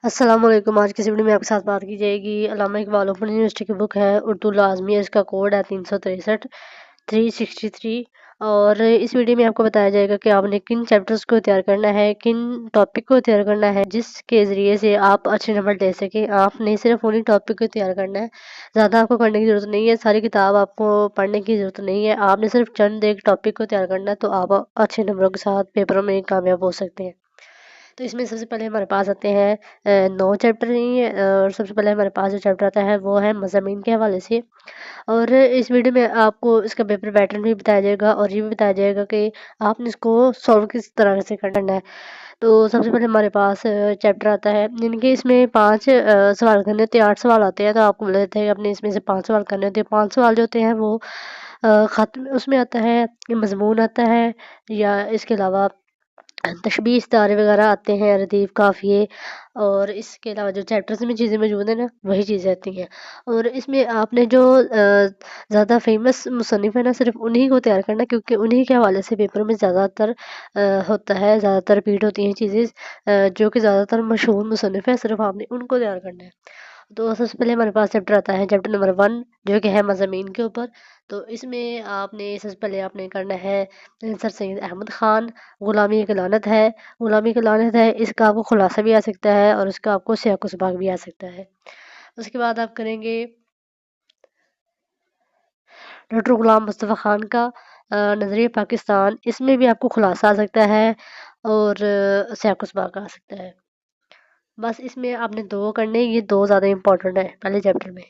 अस्सलाम वालेकुम। आज की इस वीडियो में आपके साथ बात की जाएगी अल्लामा इकबाल ओपन यूनिवर्सिटी की बुक है उर्दू लाजमी है। इसका कोड है 363 363। और इस वीडियो में आपको बताया जाएगा कि आपने किन चैप्टर्स को तैयार करना है, किन टॉपिक को तैयार करना है जिसके ज़रिए से आप अच्छे नंबर ले सकें। आपने सिर्फ उन्हीं टॉपिक को तैयार करना है, ज़्यादा आपको करने की ज़रूरत नहीं है, सारी किताब आपको पढ़ने की ज़रूरत नहीं है। आपने सिर्फ चंद एक टॉपिक को तैयार करना है तो आप अच्छे नंबरों के साथ पेपरों में कामयाब हो सकते हैं। तो इसमें सबसे पहले हमारे पास आते हैं 9 चैप्टर नहीं है। और सबसे पहले हमारे पास जो चैप्टर आता है वो है मज़ामीन के हवाले से। और इस वीडियो में आपको इसका पेपर पैटर्न भी बताया जाएगा और ये भी बताया जाएगा कि आपने इसको सॉल्व किस तरह से करना है। तो सबसे पहले हमारे पास चैप्टर आता है, यानी इसमें 5 सवाल करने होते हैं, 8 सवाल आते हैं। तो आपको बोला जाता है कि आपने इसमें से 5 सवाल करने होते हैं। 5 सवाल जो होते हैं वो ख़त उसमें आता है, मज़मून आता है, या इसके अलावा तशबीह सितारे वगैरह आते हैं, रदीफ़ काफ़िये। और इसके अलावा जो चैप्टर्स में चीज़ें मौजूद हैं ना, वही चीज़ें आती हैं। और इसमें आपने जो ज़्यादा फेमस मुसन्निफ़ है ना, सिर्फ उन्हीं को तैयार करना है, क्योंकि उन्हीं के हवाले से पेपर में ज़्यादातर होता है, ज़्यादातर रिपीट होती हैं चीज़ें। जो कि ज़्यादातर मशहूर मुसन्निफ़ है, सिर्फ आपने उनको तैयार करना है। तो सबसे पहले हमारे पास चैप्टर आता है, चैप्टर नंबर 1, जो कि है मज़ामीन के ऊपर। तो इसमें आपने सबसे पहले आपने करना है सर सैयद अहमद ख़ान, ग़ुलामी एक लानत है। ग़ुलामी एक लानत है, इसका आपको खुलासा भी आ सकता है और इसका आपको सियाक़ व सबाक़ भी आ सकता है। उसके बाद आप करेंगे डॉक्टर ग़ुलाम मुस्तफ़ा ख़ान का नज़रिए पाकिस्तान। इसमें भी आपको खुलासा आ सकता है और सियाक़ व सबाक़ आ सकता है। बस इसमें आपने 2 करने, ये 2 ज़्यादा इम्पोर्टेंट है पहले चैप्टर में।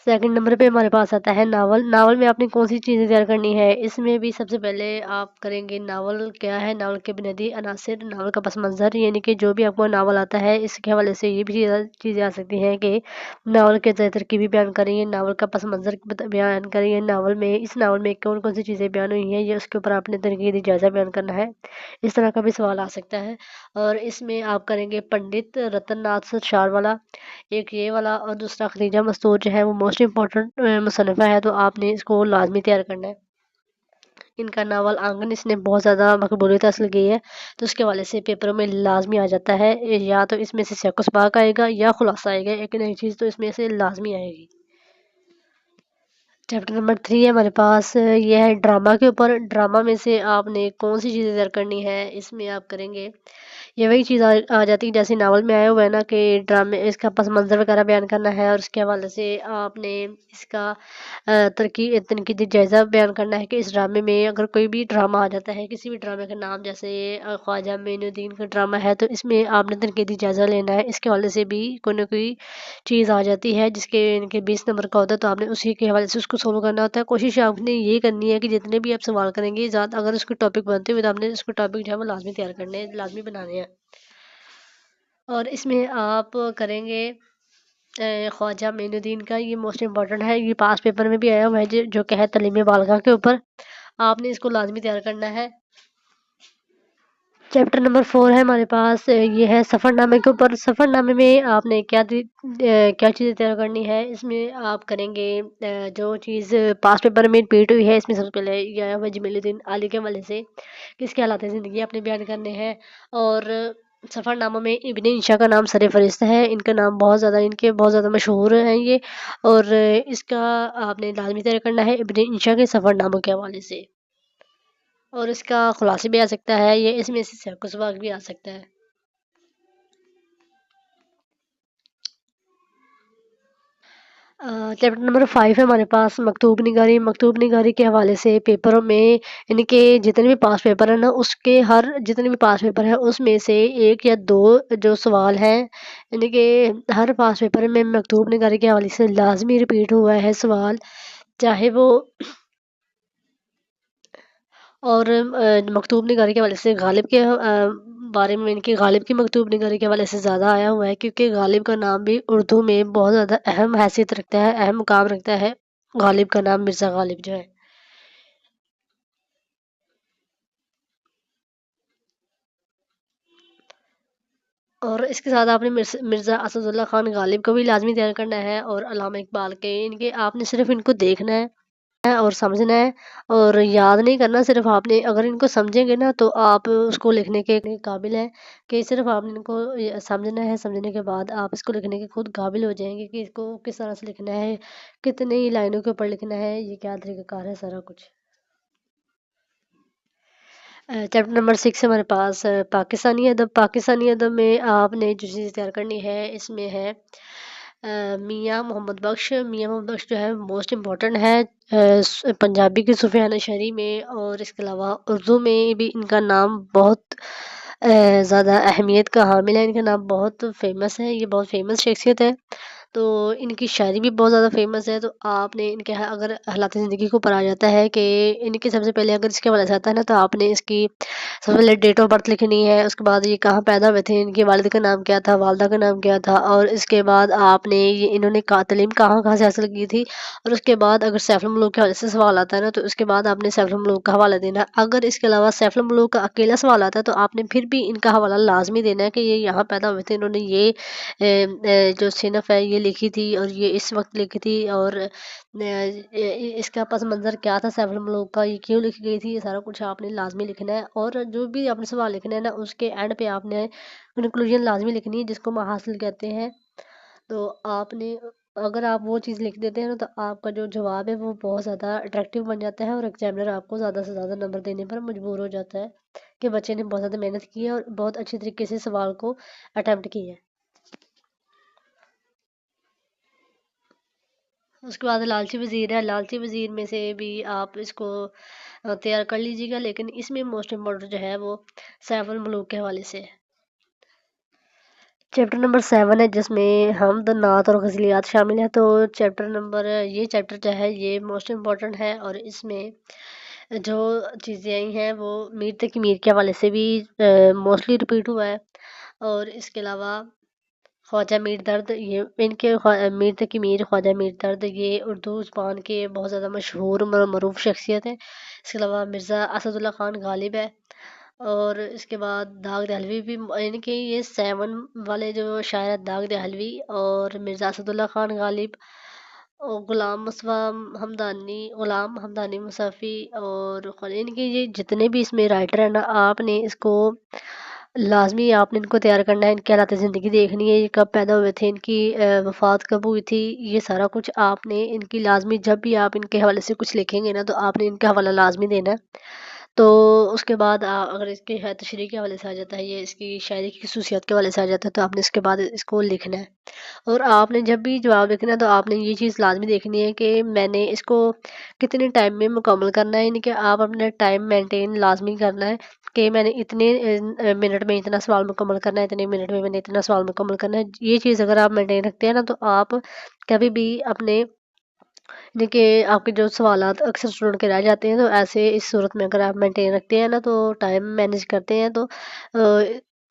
सेकंड नंबर पे हमारे पास आता है नावल। नावल में आपने कौन सी चीज़ें तैयार करनी है, इसमें भी सबसे पहले आप करेंगे नावल क्या है, नावल के बुनियादी अनासिर, नावल का पस मंज़र, यानी कि जो भी आपको नावल आता है इसके हवाले से ये भी चीज़ें आ सकती हैं कि नावल के तरकीबी बयान करेंगे, नावल का पस मंज़र बयान करेंगे, नावल में इस नावल में कौन कौन सी चीज़ें बयान हुई हैं, ये उसके ऊपर आपने तनकीदी जायज़ा बयान करना है। इस तरह का भी सवाल आ सकता है। और इसमें आप करेंगे पंडित रतन नाथ शार वाला, एक ये वाला, और दूसरा खदीजा मस्तूर जो है वो मोस्ट इम्पॉर्टेंट मुसन्निफ़ा है, तो आपने इसको लाजमी तैयार करना है। इनका नावल आंगन इसने बहुत ज़्यादा मकबूलियत हासिल की है, तो उसके हवाले से पेपरों में लाजमी आ जाता है। या तो इसमें से सियाक़ व सबाक़ आएगा या खुलासा आएगा, एक नई चीज़ तो इसमें से लाजमी आएगी। चैप्टर नंबर 3 है हमारे पास, ये है ड्रामा के ऊपर। ड्रामा में से आपने कौन सी चीज़ें तैयार करनी है, इसमें आप करेंगे ये वही चीज़ आ जाती है जैसे नावल में आया हुआ है ना, कि ड्रामे इसका पस मंज़र वगैरह बयान करना है, और उसके हवाले से आपने इसका तनकीदी जायज़ा बयान करना है कि इस ड्रामे में अगर कोई भी ड्रामा आ जाता है, किसी भी ड्रामे का नाम, जैसे ख्वाजा मोइनुद्दीन का ड्रामा है, तो इसमें आपने तनकीदी जायज़ा लेना है। इसके हवाले से भी कोई ना कोई चीज़ आ जाती है जिसके इनके 20 नंबर का होता है, तो आपने उसी के हवाले से उसको सोल्व करना होता है। कोशिश आपने ये करनी है कि जितने भी आप सवाल करेंगे, ज़्यादा अगर उसके टॉपिक बनते हुए, तो आपने उसको टॉपिक जो है वो लाजमी तैयार करने हैं, लाजमी बनाने हैं। और इसमें आप करेंगे ख्वाजा मोइनुद्दीन का, ये मोस्ट इम्पॉर्टेंट है, ये पास पेपर में भी आया हुआ है, जो कि है तालीम बालिग़ा के ऊपर। आपने इसको लाजमी तैयार करना है। चैप्टर नंबर 4 है हमारे पास, ये है सफ़रनामे के ऊपर। सफ़रनामे में आपने क्या चीज़ें तैयार करनी है, इसमें आप करेंगे जो चीज़ पास पेपर में रिपीट हुई है, इसमें सबसे पहले ये आया हुआ है जमीलुद्दीन आली के हवाले से, किसके हालात ज़िंदगी आपने बयान करने हैं। और सफ़रनामा में इब्ने इंशा का नाम सरफ़हरिस्त है, इनका नाम इनके बहुत ज़्यादा मशहूर हैं ये। और इसका आपने लाज़मी तैयार करना है इब्ने इंशा के सफ़रनामों के हवाले से। और इसका खुलासा भी आ सकता है, ये इसमें से सियाक़ व सबाक़ भी आ सकता है। चैप्टर नंबर 5 है हमारे पास, मकतूब निगारी। मकतूब निगारी के हवाले से पेपरों में इनके जितने भी पास पेपर है ना, उसके हर जितने भी पास पेपर हैं उसमें से 1 या 2 जो सवाल हैं, यानी कि हर पास पेपर में मकतूब निगारी के हवाले से लाजमी रिपीट हुआ है सवाल, चाहे वो और मकतूब निगारी के हवाले से गालिब के बारे में, इनकी गालिब की मकतूब निगारी के हवाले से ज़्यादा आया हुआ है, क्योंकि गालिब का नाम भी उर्दू में बहुत ज़्यादा अहम हैसियत रखता है, अहम मुकाम रखता है। गालिब का नाम मिर्ज़ा गालिब जो है। और इसके साथ आपने मिर्ज़ा असदुल्ला खान गालिब को भी लाजमी तैयार करना है, और अल्लामा इकबाल के, इनके आपने सिर्फ इनको देखना है ہے اور سمجھنا ہے اور یاد نہیں کرنا، صرف آپ نے اگر ان کو سمجھیں گے نا تو آپ اس کو لکھنے کے قابل ہیں، کہ صرف آپ نے ان کو سمجھنا ہے، سمجھنے کے بعد آپ اس کو لکھنے کے خود قابل ہو جائیں گے کہ اس کو کس طرح سے لکھنا ہے، کتنی لائنوں کے اوپر لکھنا ہے، یہ کیا طریقہ کار ہے سارا کچھ۔ چیپٹر نمبر 6 ہمارے پاس پاکستانی ادب۔ پاکستانی ادب میں آپ نے جو چیز تیار کرنی ہے اس میں ہے میاں محمد بخش۔ میاں محمد بخش جو ہے موسٹ امپورٹنٹ ہے پنجابی کی سفیان شہری میں، اور اس کے علاوہ اردو میں بھی ان کا نام بہت زیادہ اہمیت کا حامل ہے، ان کا نام بہت فیمس ہے، یہ بہت فیمس شخصیت ہے، تو ان کی شاعری بھی بہت زیادہ فیمس ہے۔ تو آپ نے ان کے اگر حالات زندگی کو پڑھا جاتا ہے کہ ان کے سب سے پہلے اگر اس کے حوالے سے آتا ہے نا، تو آپ نے اس کی سب سے پہلے ڈیٹ آف برتھ لکھنی ہے، اس کے بعد یہ کہاں پیدا ہوئے تھے، ان کے والد کا نام کیا تھا، والدہ کا نام کیا تھا، اور اس کے بعد آپ نے انہوں نے تعلیم کہاں کہاں سے حاصل کی تھی، اور اس کے بعد اگر سیف الملوک کے حوالے سے سوال آتا ہے نا، تو اس کے بعد آپ نے سیف الملوک کا حوالہ دینا۔ اگر اس کے علاوہ سیف الملوک کا اکیلا سوال آتا ہے تو آپ نے پھر بھی ان کا حوالہ لازمی دینا ہے کہ یہ یہاں پیدا ہوئے تھے، انہوں نے یہ جو صنف ہے یہ لکھی تھی، اور یہ اس وقت لکھی تھی، اور اس کا پس منظر کیا تھا سیف الملوک کا، یہ کیوں لکھی گئی تھی، یہ سارا کچھ آپ نے لازمی لکھنا ہے۔ اور جو بھی آپ نے سوال لکھنا ہے نا، اس کے اینڈ پہ آپ نے کنکلوژن لازمی لکھنی ہے، جس کو محاصل کہتے ہیں۔ تو آپ نے اگر آپ وہ چیز لکھ دیتے ہیں نا، تو آپ کا جو جواب ہے وہ بہت زیادہ اٹریکٹیو بن جاتا ہے، اور ایگزامنر آپ کو زیادہ سے زیادہ نمبر دینے پر مجبور ہو جاتا ہے کہ بچے نے بہت زیادہ محنت کی ہے اور بہت اچھی طریقے سے سوال کو اٹیمپٹ کی ہے۔ اس کے بعد لالچی وزیر ہے۔ لالچی وزیر میں سے بھی آپ اس کو تیار کر لیجیے گا، لیکن اس میں موسٹ امپورٹنٹ جو ہے وہ سیف الملوک کے حوالے سے ہے۔ چیپٹر نمبر 7 ہے، جس میں حمد، نعت اور غزلیات شامل ہیں۔ تو یہ چیپٹر جو ہے یہ موسٹ امپورٹنٹ ہے، اور اس میں جو چیزیں آئی ہیں وہ میر تقی میر کے حوالے سے بھی موسٹلی ریپیٹ ہوا ہے، اور اس کے علاوہ خواجہ میر درد، یہ ان کے میر تقی میر، خواجہ میر درد یہ اردو زبان کے بہت زیادہ مشہور معروف شخصیت ہیں۔ اس کے علاوہ مرزا اسد اللہ خان غالب ہے، اور اس کے بعد داغ دہلوی بھی، یعنی کہ یہ 7 والے جو شاعر ہیں، داغ دہلوی اور مرزا اسد اللہ خان غالب اور غلام حمدانی مصافی، اور یعنی کہ یہ جتنے بھی اس میں رائٹر ہیں نا، آپ نے اس کو لازمی آپ نے ان کو تیار کرنا ہے، ان کی حالات زندگی دیکھنی ہے، یہ کب پیدا ہوئے تھے، ان کی وفات کب ہوئی تھی، یہ سارا کچھ آپ نے ان کی لازمی، جب بھی آپ ان کے حوالے سے کچھ لکھیں گے نا، تو آپ نے ان کا حوالہ لازمی دینا ہے۔ تو اس کے بعد اگر اس کے تشریح کے حوالے سے آ جاتا ہے، یا اس کی شاعری کی خصوصیات کے حوالے سے آ جاتا ہے، تو آپ نے اس کے بعد اس کو لکھنا ہے، اور آپ نے جب بھی جواب لکھنا ہے تو آپ نے یہ چیز لازمی دیکھنی ہے کہ میں نے اس کو کتنے ٹائم میں مکمل کرنا ہے، یعنی کہ آپ اپنا ٹائم مینٹین لازمی کرنا ہے کہ میں نے اتنے منٹ میں اتنا سوال مکمل کرنا ہے، اتنے منٹ میں نے اتنا سوال مکمل کرنا ہے۔ یہ چیز اگر آپ مینٹین رکھتے ہیں نا، تو آپ کبھی بھی اپنے دیکھیے آپ کے جو سوالات اکثر اسٹوڈنٹ کے رہ جاتے ہیں، تو ایسے اس صورت میں اگر آپ مینٹین رکھتے ہیں نا، تو ٹائم مینیج کرتے ہیں، تو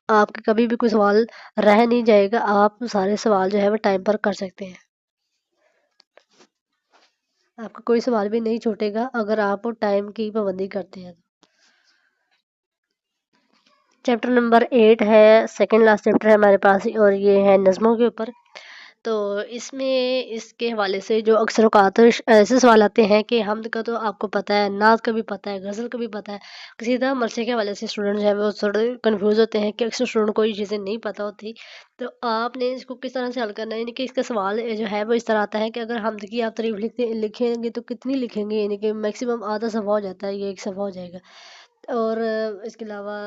آپ کے کبھی بھی کوئی سوال رہ نہیں جائے گا، آپ سارے سوال جو ہے وہ ٹائم پر کر سکتے ہیں، آپ کا کوئی سوال بھی نہیں چھوٹے گا اگر آپ ٹائم کی پابندی کرتے ہیں۔ چیپٹر نمبر 8 ہے، سیکنڈ لاسٹ چیپٹر ہے ہمارے پاس، اور یہ ہے نظموں کے اوپر۔ تو اس میں اس کے حوالے سے جو اکثر اوقات ایسے سوال آتے ہیں کہ حمد کا تو آپ کو پتہ ہے، نعت کا بھی پتہ ہے، غزل کا بھی پتہ ہے، قصیدہ مرثیہ کے حوالے سے اسٹوڈنٹ جو ہے وہ تھوڑے کنفیوز ہوتے ہیں کہ اکثر اسٹوڈنٹ کو یہ چیزیں نہیں پتہ ہوتی۔ تو آپ نے اس کو کس طرح سے حل کرنا ہے، یعنی کہ اس کا سوال جو ہے وہ اس طرح آتا ہے کہ اگر حمد کی آپ تعریف لکھیں گے تو کتنی لکھیں گے، یعنی کہ میکسیمم آدھا صفحہ ہو جاتا ہے، یہ ایک صفحہ ہو جائے گا، اور اس کے علاوہ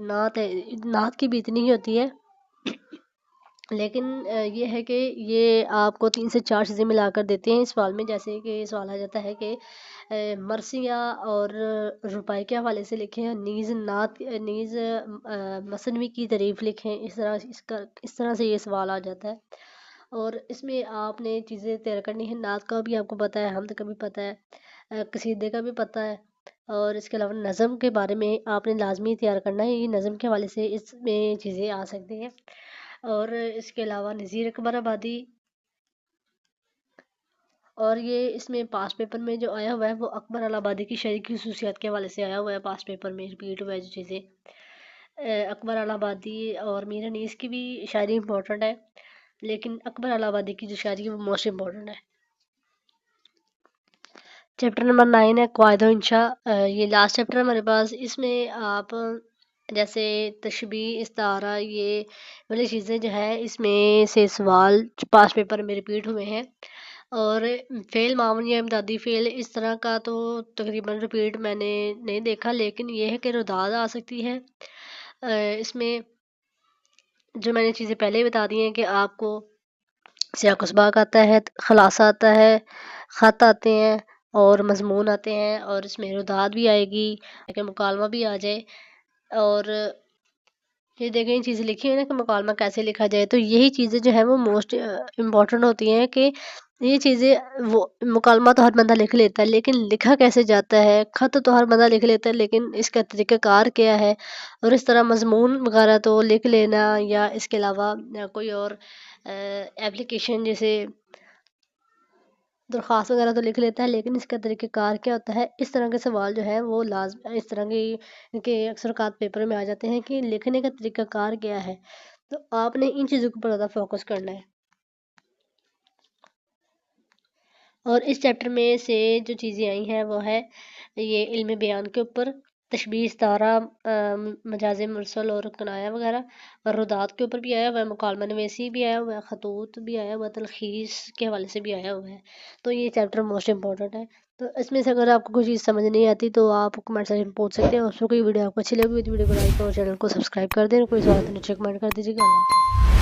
نعت ہے، نعت کی بھی اتنی ہی ہوتی ہے، لیکن یہ ہے کہ یہ آپ کو 3 سے 4 چیزیں ملا کر دیتے ہیں اس سوال میں، جیسے کہ سوال آ جاتا ہے کہ مرثیہ اور روپائے کے حوالے سے لکھیں، نیز نعت، نیز مثنوی کی تعریف لکھیں، اس طرح سے یہ سوال آ جاتا ہے، اور اس میں آپ نے چیزیں تیار کرنی ہے، نعت کا بھی آپ کو پتہ ہے، حمد کا بھی پتہ ہے، قصیدے کا بھی پتہ ہے، اور اس کے علاوہ نظم کے بارے میں آپ نے لازمی تیار کرنا ہے، یہ نظم کے حوالے سے اس میں چیزیں آ سکتی ہیں، اور اس کے علاوہ نذیر اکبر آبادی، اور یہ اس میں پاس پیپر میں جو آیا ہوا ہے وہ اکبر آبادی کی شاعری کی خصوصیات کے حوالے سے آیا ہوا ہے، پاس پیپر میں ریپیٹ ہوا ہے جو چیزیں، اکبر آبادی اور میر انیس کی بھی شاعری امپورٹنٹ ہے، لیکن اکبر آبادی کی جو شاعری ہے وہ موسٹ امپورٹنٹ ہے۔ चैप्टर नंबर 9 है क़वाइद इंशा। ये लास्ट चैप्टर है हमारे पास। इसमें आप जैसे तशबीह, इस्तारा, ये वाली चीज़ें जो है इसमें से सवाल पास पेपर में रिपीट हुए हैं। और फ़ेल मामूली या इमदादी फ़ेल इस तरह का तो तकरीबन रिपीट मैंने नहीं देखा, लेकिन ये है कि रुदाद आ सकती है। इसमें जो मैंने चीज़ें पहले ही बता दी हैं कि आपको सियाक़-उस-बाक़ आता है, ख़ुलासा आता है, ख़त आते हैं और मज़मून आते हैं, और इसमें रुदाद भी आएगी कि मुकालमा भी आ जाए। और ये देखें ये चीज़ें लिखी हुई है ना कि मुकालमा कैसे लिखा जाए, तो यही चीज़ें जो है वो मोस्ट इम्पॉर्टेंट होती हैं कि ये चीज़ें वो मुकालमा तो हर बंदा लिख लेता है, लेकिन लिखा कैसे जाता है, ख़त तो हर बंदा लिख लेता है, लेकिन इसका तरीक़ाकार क्या है। और इस तरह मज़मून वगैरह तो लिख लेना, या इसके अलावा कोई और एप्लीकेशन जैसे दरख्वास्त वगैरह तो लिख लेता है, लेकिन इसका तरीक़ाकार क्या होता है। इस तरह के सवाल जो है वो इस तरह के अक्सर औक़ात पेपर में आ जाते हैं कि लिखने का तरीक़ाकार क्या है। तो आपने इन चीज़ों के ऊपर ज़्यादा फ़ोकस करना है। और इस चैप्टर में से जो चीज़ें आई हैं वो है ये इल्म बयान के ऊपर, तशबीह, इस्तारा, मजाज मुरसल और कनाया वगैरह, और रुदात के ऊपर भी आया हुआ है, मुकालमा नवीसी भी आया हुआ है, खतूत भी आया हुआ है, तलखीस के हवाले से भी आया हुआ है। तो ये चैप्टर मोस्ट इंपॉर्टेंट है। तो इसमें से अगर आपको कोई चीज़ समझ नहीं आती तो आप कमेंट सेक्शन में पूछ सकते हैं। उसमें कोई वीडियो आपको अच्छी लगी तो वीडियो को लाइक और चैनल को सब्सक्राइब कर दें। कोई सवाल तो नीचे कमेंट कर दीजिएगा। अल्लाह हाफ़िज़।